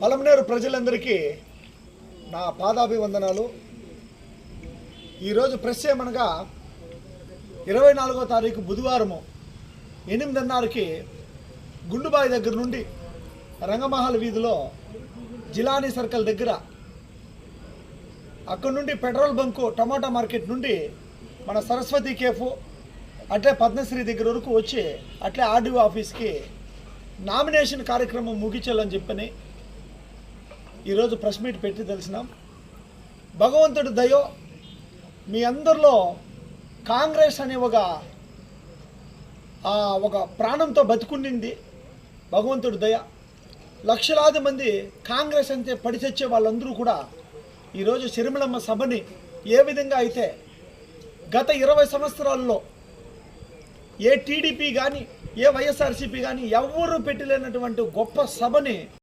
పలమనేరు ప్రజలందరికీ నా పాదాభివందనాలు। ఈరోజు ప్రెస్ ఏమనగా 24వ తారీఖు బుధవారము 8:30కి గుండుబాయి దగ్గర నుండి రంగమహల్ వీధిలో జిలానీ సర్కిల్ దగ్గర అక్కడ నుండి పెట్రోల్ బంకు టమాటా మార్కెట్ నుండి మన సరస్వతి కేఫ్ అట్లే పద్మశ్రీ దగ్గర వరకు వచ్చి అట్లే ఆర్డీఓ ఆఫీస్కి నామినేషన్ కార్యక్రమం ముగించాలని చెప్పని ఈరోజు ప్రెస్ మీట్ పెట్టి తెలిసినాం। భగవంతుడి దయో మీ అందరిలో కాంగ్రెస్ అనే ఒక ప్రాణంతో బతుకునింది భగవంతుడి దయ। లక్షలాది మంది కాంగ్రెస్ అంతే పడి తెచ్చే వాళ్ళందరూ కూడా ఈరోజు సిరిమలమ్మ సభని ఏ విధంగా అయితే గత 20 సంవత్సరాల్లో ఏ టీడీపీ కానీ ఏ వైఎస్ఆర్సీపీ కానీ ఎవరు పెట్టలేనటువంటి గొప్ప సభని